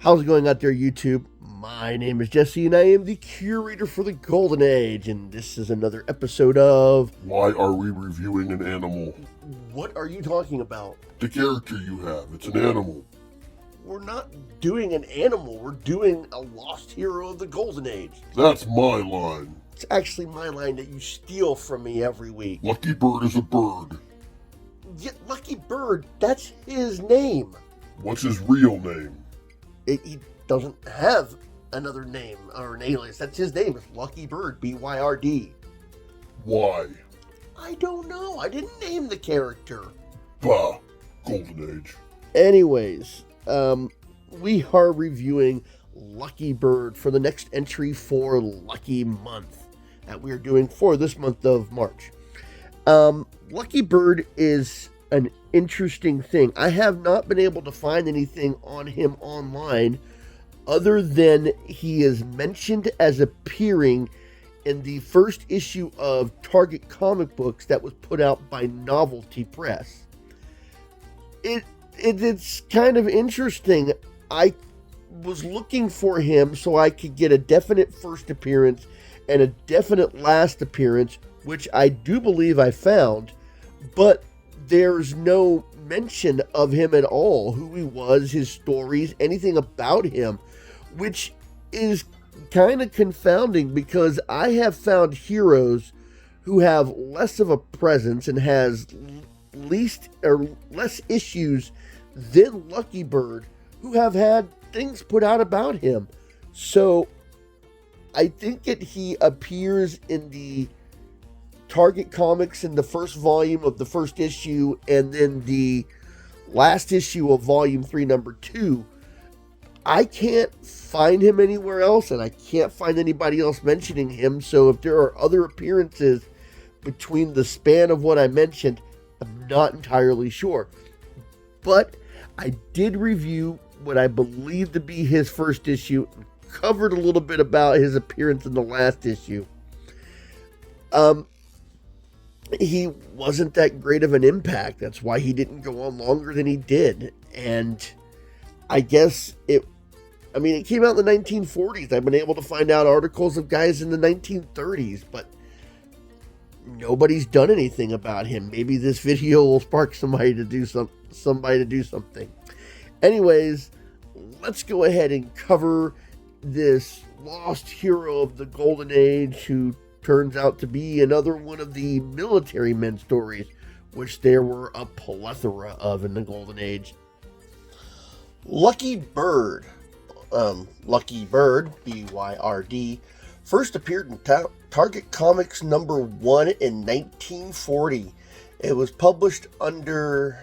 How's it going out there, YouTube? My name is Jesse, and I am the curator for the Golden Age, and this is another episode of... Why are we reviewing an animal? What are you talking about? The character you have, it's an animal. We're not doing an animal, we're doing a lost hero of the Golden Age. That's my line. It's actually my line that you steal from me every week. Lucky Byrd is a bird. Yeah, Lucky Byrd, that's his name. What's his real name? He doesn't have another name or an alias. That's his name. It's Lucky Byrd, B-Y-R-D. Why? I don't know. I didn't name the character. Bah, Golden Age. Anyways, we are reviewing Lucky Byrd for the next entry for Lucky Month that we're doing for this month of March. Lucky Byrd is an interesting thing. I have not been able to find anything on him online other than he is mentioned as appearing in the first issue of Target comic books that was put out by Novelty Press. It's kind of interesting. I was looking for him so I could get a definite first appearance and a definite last appearance, which I do believe I found, but there's no mention of him at all, who he was, his stories, anything about him, which is kind of confounding because I have found heroes who have less of a presence and has less issues than Lucky Byrd who have had things put out about him. So I think that he appears in the Target comics in the first volume of the first issue, and then the last issue of volume 3, number 2. I can't find him anywhere else, and I can't find anybody else mentioning him. So if there are other appearances between the span of what I mentioned, I'm not entirely sure. But I did review what I believe to be his first issue, and covered a little bit about his appearance in the last issue. He wasn't that great of an impact. That's why he didn't go on longer than he did. And I guess it came out in the 1940s. I've been able to find out articles of guys in the 1930s, but nobody's done anything about him. Maybe this video will spark somebody to do something. Anyways, let's go ahead and cover this lost hero of the Golden Age who turns out to be another one of the military men stories, which there were a plethora of in the Golden Age. Lucky Byrd, B-Y-R-D, first appeared in Target Comics number 1 in 1940. It was published under,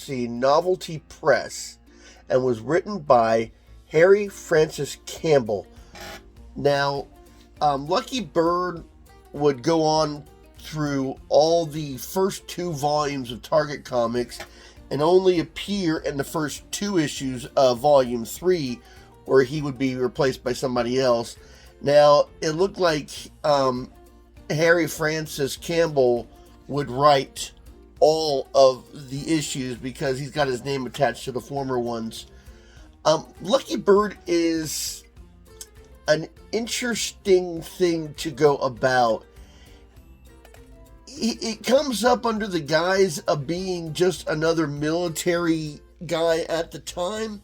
Novelty Press, and was written by Harry Francis Campbell. Now, Lucky Byrd would go on through all the first 2 volumes of Target Comics and only appear in the first 2 issues of volume 3, where he would be replaced by somebody else. Now, it looked like Harry Francis Campbell would write all of the issues because he's got his name attached to the former ones. Lucky Byrd is an interesting thing to go about. It comes up under the guise of being just another military guy at the time,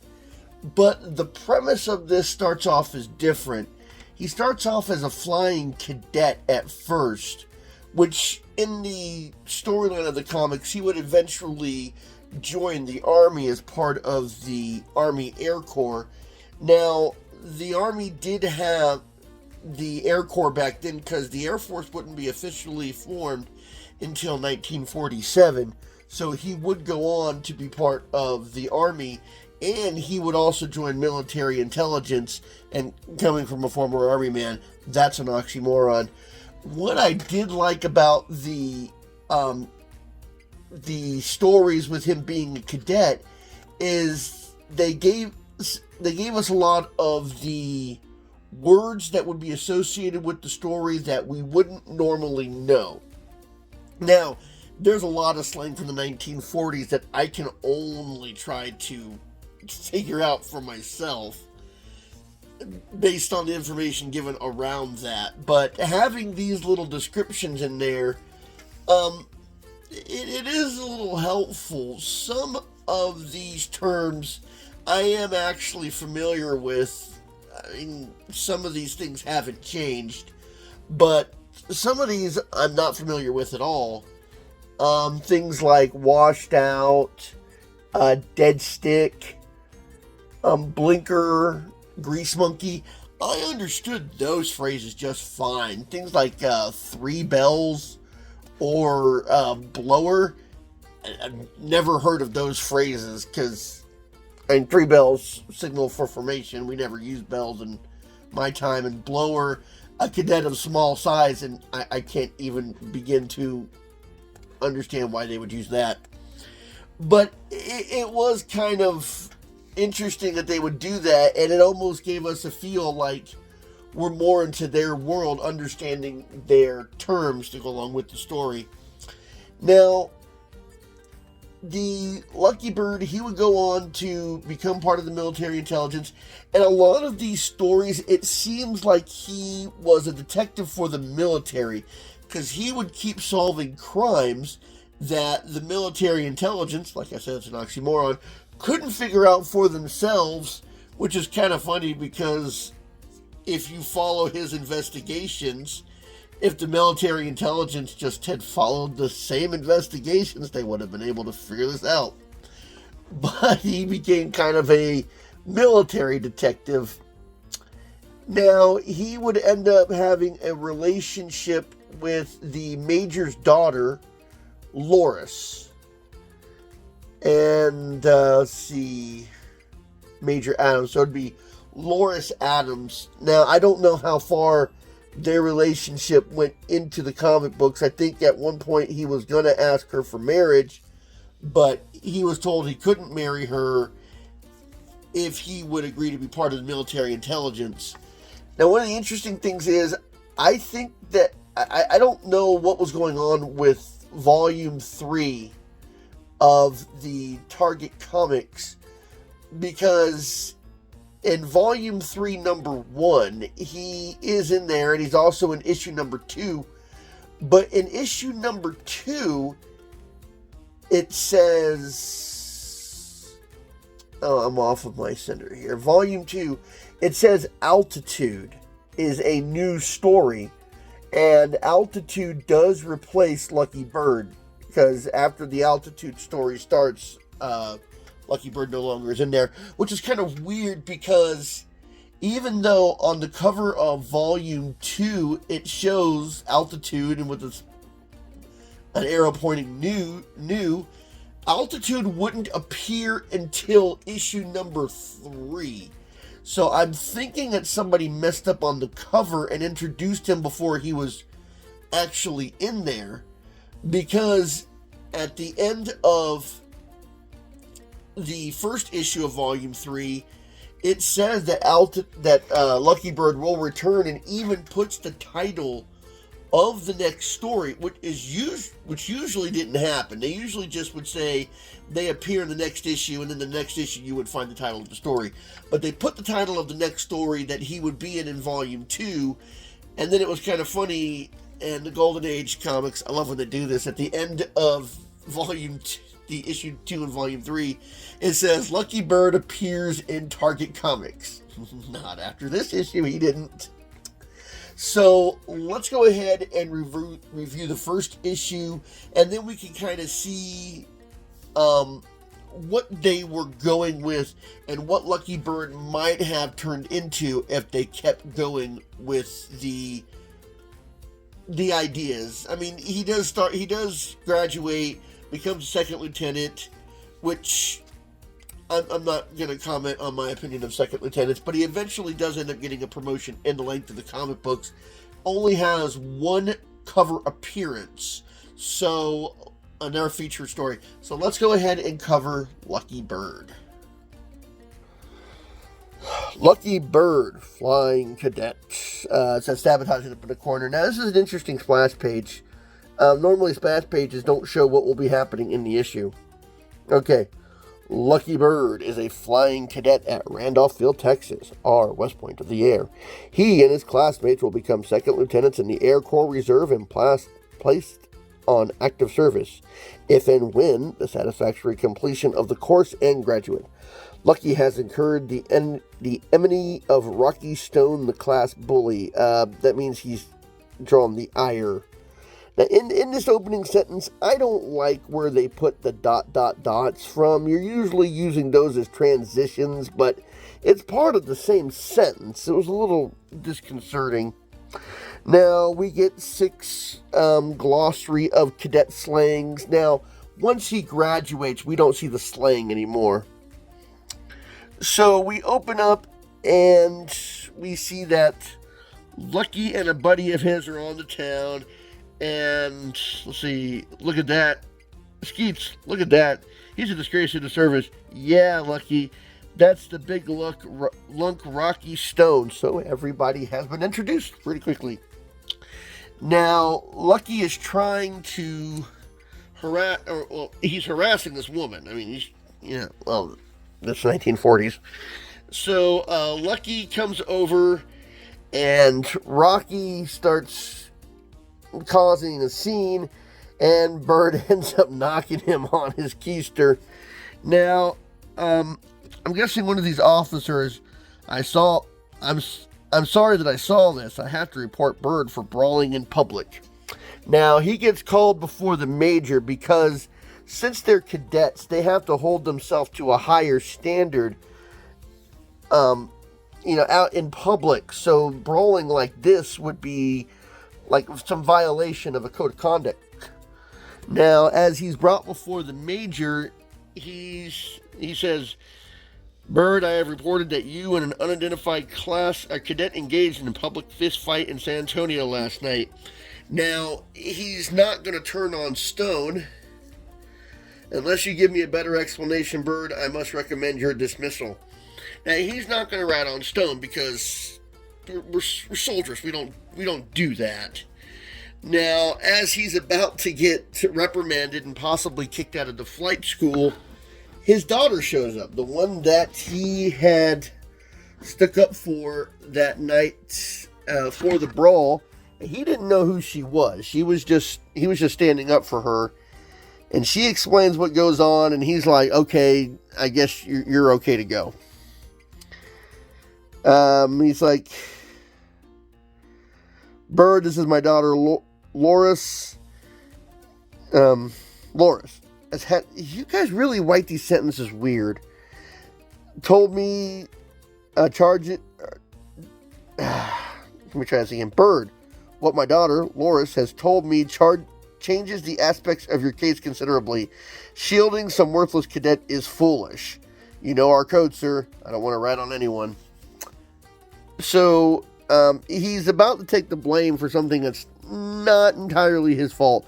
but the premise of this starts off as different. He starts off as a flying cadet at first, which in the storyline of the comics, he would eventually join the Army as part of the Army Air Corps. Now, the Army did have the Air Corps back then because the Air Force wouldn't be officially formed until 1947. So he would go on to be part of the Army, and he would also join military intelligence. And coming from a former Army man, that's an oxymoron. What I did like about the stories with him being a cadet is they gave us a lot of the words that would be associated with the story that we wouldn't normally know. Now, there's a lot of slang from the 1940s that I can only try to figure out for myself based on the information given around that. But having these little descriptions in there, it is a little helpful. Some of these terms I am actually familiar with. I mean, some of these things haven't changed, but some of these I'm not familiar with at all. Things like washed out, dead stick, blinker, grease monkey. I understood those phrases just fine. Things like 3 bells or blower. I've never heard of those phrases because, and 3 bells signal for formation. We never used bells in my time. And blower, a cadet of small size, and I can't even begin to understand why they would use that. But it was kind of interesting that they would do that, and it almost gave us a feel like we're more into their world, understanding their terms to go along with the story. Now, the Lucky Byrd, he would go on to become part of the military intelligence, and a lot of these stories, it seems like he was a detective for the military, because he would keep solving crimes that the military intelligence, like I said, it's an oxymoron, couldn't figure out for themselves, which is kind of funny because if you follow his investigations, if the military intelligence just had followed the same investigations, they would have been able to figure this out. But he became kind of a military detective. Now, he would end up having a relationship with the major's daughter, Loris. And, let's see, Major Adams. So it'd be Loris Adams. Now, I don't know how far their relationship went into the comic books. I think at one point he was going to ask her for marriage, but he was told he couldn't marry her if he would agree to be part of the military intelligence. Now, one of the interesting things is, I think that, I don't know what was going on with Volume 3 of the Target Comics, because in Volume 3, Number 1, he is in there, and he's also in issue number 2, but in issue number 2, it says, oh, I'm off of my center here, Volume 2, it says Altitude is a new story, and Altitude does replace Lucky Byrd, because after the Altitude story starts, Lucky Byrd no longer is in there, which is kind of weird because even though on the cover of Volume 2 it shows Altitude and with an arrow pointing new, Altitude wouldn't appear until issue number 3. So I'm thinking that somebody messed up on the cover and introduced him before he was actually in there, because at the end of the first issue of Volume 3, it says that Lucky Byrd will return, and even puts the title of the next story, which usually didn't happen. They usually just would say they appear in the next issue, and then the next issue you would find the title of the story. But they put the title of the next story that he would be in Volume 2, and then it was kind of funny, and the Golden Age comics, I love when they do this, at the end of Volume 2, the issue 2 and Volume 3, it says Lucky Byrd appears in Target Comics. Not after this issue, he didn't. So let's go ahead and review the first issue, and then we can kind of see what they were going with and what Lucky Byrd might have turned into if they kept going with the ideas. I mean, he does graduate, becomes a second lieutenant, which I'm not going to comment on my opinion of second lieutenants, but he eventually does end up getting a promotion in the length of the comic books. Only has one cover appearance, so another featured story. So let's go ahead and cover Lucky Byrd. Lucky Byrd, Flying Cadet. It says sabotaging up in the corner. Now, this is an interesting splash page. Normally, splash pages don't show what will be happening in the issue. Okay. Lucky Byrd is a flying cadet at Randolphville, Texas, our West Point of the Air. He and his classmates will become second lieutenants in the Air Corps Reserve and placed on active service, if and when the satisfactory completion of the course and graduate. Lucky has incurred the enmity of Rocky Stone, the class bully. That means he's drawn the ire. Now, in this opening sentence, I don't like where they put the ... dots from. You're usually using those as transitions, but it's part of the same sentence. It was a little disconcerting. Now, we get 6 glossary of cadet slangs. Now, once he graduates, we don't see the slang anymore. So we open up and we see that Lucky and a buddy of his are on the town. And let's see, look at that. Skeets, look at that. He's a disgrace to the service. Yeah, Lucky. That's the big lunk Rocky Stone. So everybody has been introduced pretty quickly. Now, Lucky is trying to he's harassing this woman. I mean, that's 1940s. So Lucky comes over and Rocky starts causing a scene, and Byrd ends up knocking him on his keister. Now, I'm guessing one of these officers I'm sorry that I saw this. I have to report Byrd for brawling in public. Now, he gets called before the major because since they're cadets, they have to hold themselves to a higher standard, out in public. So brawling like this would be like some violation of a code of conduct. Now, as he's brought before the major, he says, Byrd, I have reported that you and an unidentified cadet engaged in a public fist fight in San Antonio last night. Now, he's not going to turn on Stone. Unless you give me a better explanation, Byrd, I must recommend your dismissal. Now, he's not going to rat on Stone because we're soldiers. We don't do that. Now, as he's about to get reprimanded and possibly kicked out of the flight school, his daughter shows up, the one that he had stuck up for that night for the brawl. He didn't know who she was. He was just standing up for her, and she explains what goes on, and he's like, "Okay, I guess you're okay to go." He's like, Byrd, this is my daughter, Loris. Loris. You guys really write these sentences weird. Told me, charge it. Let me try this again. Byrd, what my daughter, Loris, has told me changes the aspects of your case considerably. Shielding some worthless cadet is foolish. You know our code, sir. I don't want to rat on anyone. So, he's about to take the blame for something that's not entirely his fault,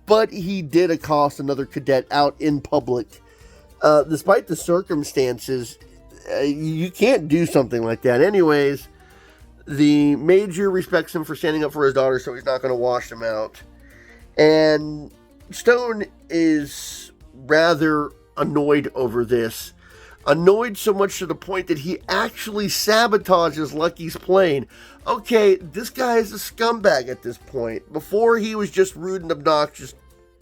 but he did accost another cadet out in public. Despite the circumstances, you can't do something like that. Anyways, the major respects him for standing up for his daughter, so he's not going to wash him out. And Stone is rather annoyed over this. Annoyed so much to the point that he actually sabotages Lucky's plane. Okay, this guy is a scumbag at this point. Before he was just rude and obnoxious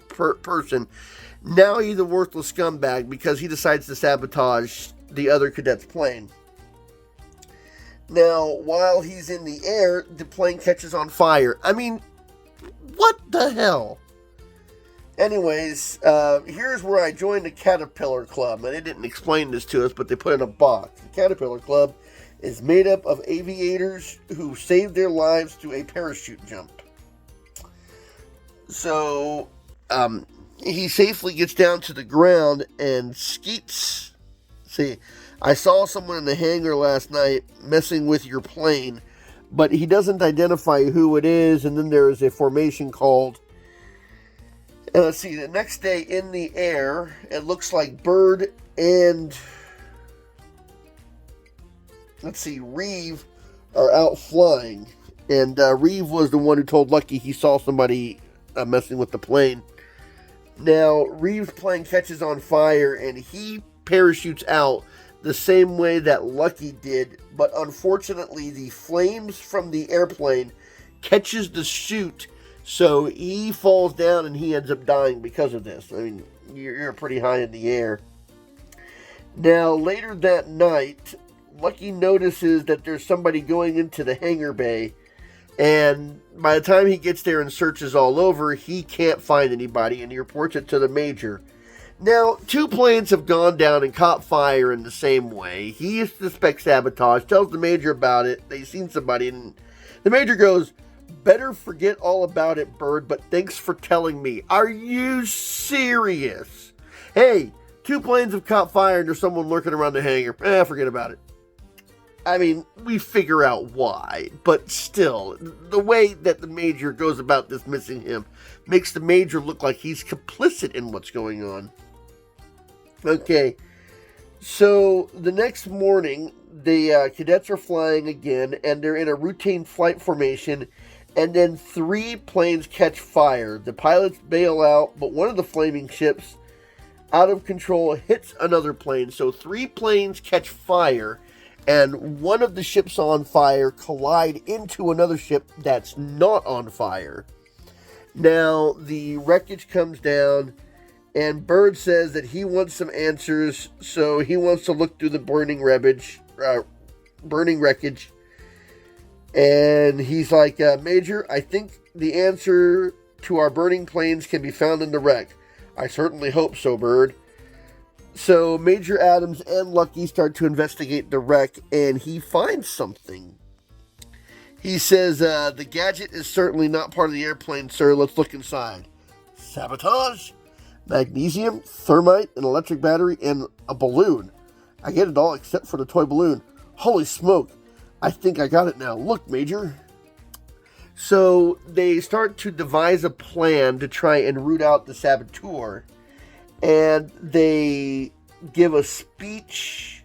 person. Now he's a worthless scumbag because he decides to sabotage the other cadet's plane. Now, while he's in the air, the plane catches on fire. I mean, what the hell? Anyways, here's where I joined the Caterpillar Club. And they didn't explain this to us, but they put in a box. The Caterpillar Club is made up of aviators who saved their lives through a parachute jump. So, he safely gets down to the ground and Skeets. See, I saw someone in the hangar last night messing with your plane, but he doesn't identify who it is, and then there is a formation called. And let's see, the next day in the air, it looks like Byrd and, Reeve are out flying. And Reeve was the one who told Lucky he saw somebody messing with the plane. Now, Reeve's plane catches on fire, and he parachutes out the same way that Lucky did, but unfortunately the flames from the airplane catches the chute, so he falls down and he ends up dying because of this. I mean, you're pretty high in the air. Now, later that night, Lucky notices that there's somebody going into the hangar bay, and by the time he gets there and searches all over, he can't find anybody, and he reports it to the Major. Now, 2 planes have gone down and caught fire in the same way. He suspects sabotage, tells the Major about it. They've seen somebody, and the Major goes, "Better forget all about it, Byrd, but thanks for telling me." Are you serious? Hey, 2 planes have caught fire and there's someone lurking around the hangar. Forget about it. I mean, we figure out why, but still, the way that the Major goes about dismissing him makes the Major look like he's complicit in what's going on. Okay, so the next morning, the cadets are flying again, and they're in a routine flight formation, and then 3 planes catch fire. The pilots bail out, but one of the flaming ships, out of control, hits another plane. So 3 planes catch fire, and one of the ships on fire collide into another ship that's not on fire. Now, the wreckage comes down, and Byrd says that he wants some answers, so he wants to look through the burning wreckage. And he's like, "Major, I think the answer to our burning planes can be found in the wreck." "I certainly hope so, Byrd." So Major Adams and Lucky start to investigate the wreck, and he finds something. He says, "The gadget is certainly not part of the airplane, sir. Let's look inside." Sabotage? Magnesium, thermite, an electric battery, and a balloon. I get it all except for the toy balloon. Holy smoke. I think I got it now. Look, Major. So they start to devise a plan to try and root out the saboteur. And they give a speech,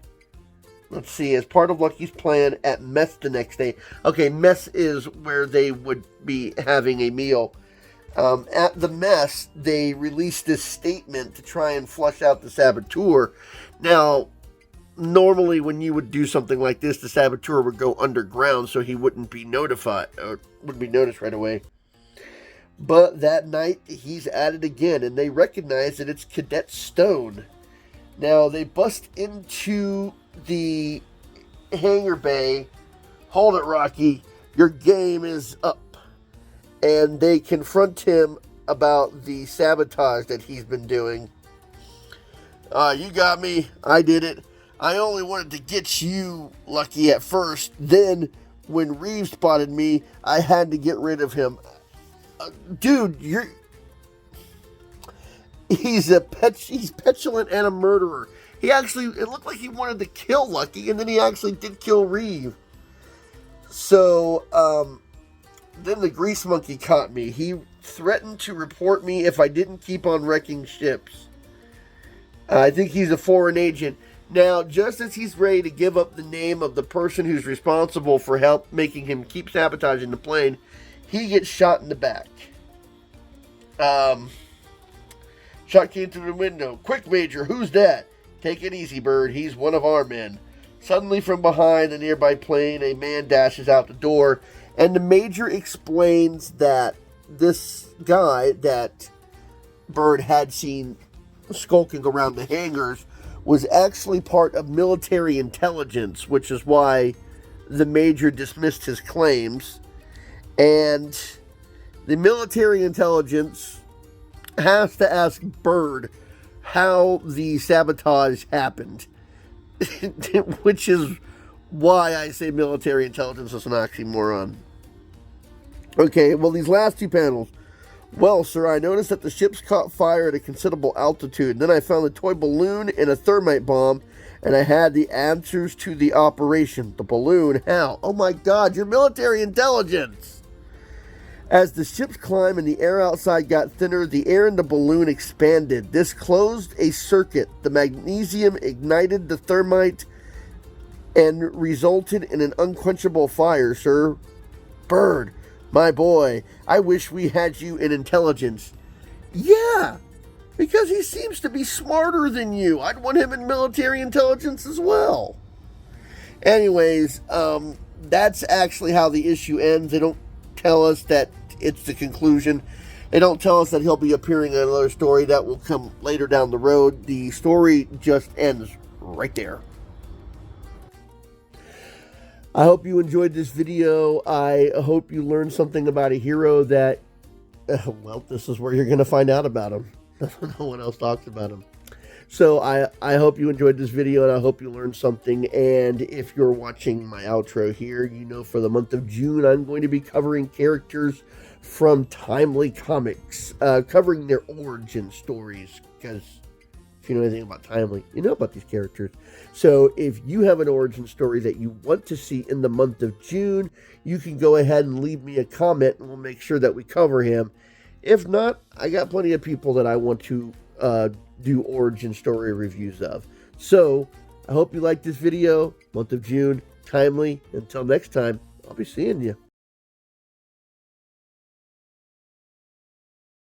let's see, as part of Lucky's plan at mess the next day. Okay, mess is where they would be having a meal. At the mess, they released this statement to try and flush out the saboteur. Now, normally when you would do something like this, the saboteur would go underground so he wouldn't be notified, or wouldn't be noticed right away. But that night, he's at it again, and they recognize that it's Cadet Stone. Now, they bust into the hangar bay. "Hold it, Rocky. Your game is up." And they confront him about the sabotage that he's been doing. "You got me. I did it. I only wanted to get you, Lucky, at first. Then, when Reeves spotted me, I had to get rid of him." Dude, he's petulant and a murderer. It looked like he wanted to kill Lucky, and then he actually did kill Reeve. So, then the grease monkey caught me. He threatened to report me if I didn't keep on wrecking ships. I think he's a foreign agent. Now, just as he's ready to give up the name of the person who's responsible for making him keep sabotaging the plane, he gets shot in the back. Shot came through the window. "Quick, Major, who's that?" "Take it easy, Byrd. He's one of our men." Suddenly, from behind a nearby plane, a man dashes out the door, and the Major explains that this guy that Byrd had seen skulking around the hangars was actually part of military intelligence, which is why the Major dismissed his claims. And the military intelligence has to ask Byrd how the sabotage happened, which is why I say military intelligence is an oxymoron. Okay, well, these last 2 panels. "Well, sir, I noticed that the ships caught fire at a considerable altitude. Then I found a toy balloon and a thermite bomb, and I had the answers to the operation." The balloon? How? Oh my God, you're military intelligence! "As the ships climbed and the air outside got thinner, the air in the balloon expanded. This closed a circuit. The magnesium ignited the thermite and resulted in an unquenchable fire, sir." Byrd, my boy, I wish we had you in intelligence. Yeah, Because he seems to be smarter than you. I'd want him in military intelligence as well. Anyways, that's actually how the issue ends. They don't tell us that it's the conclusion. They don't tell us that he'll be appearing in another story that will come later down the road. The story just ends right there. I hope you enjoyed this video. I hope you learned something about a hero that, well, this is where you're going to find out about him. No one else talks about him. So I hope you enjoyed this video, and I hope you learned something. And if you're watching my outro here, you know for the month of June, I'm going to be covering characters from Timely Comics, covering their origin stories, because if you know anything about Timely, you know about these characters. So if you have an origin story that you want to see in the month of June, you can go ahead and leave me a comment, and we'll make sure that we cover him. If not, I got plenty of people that I want to do origin story reviews of. So I hope you liked this video. Month of June, Timely. Until next time, I'll be seeing you.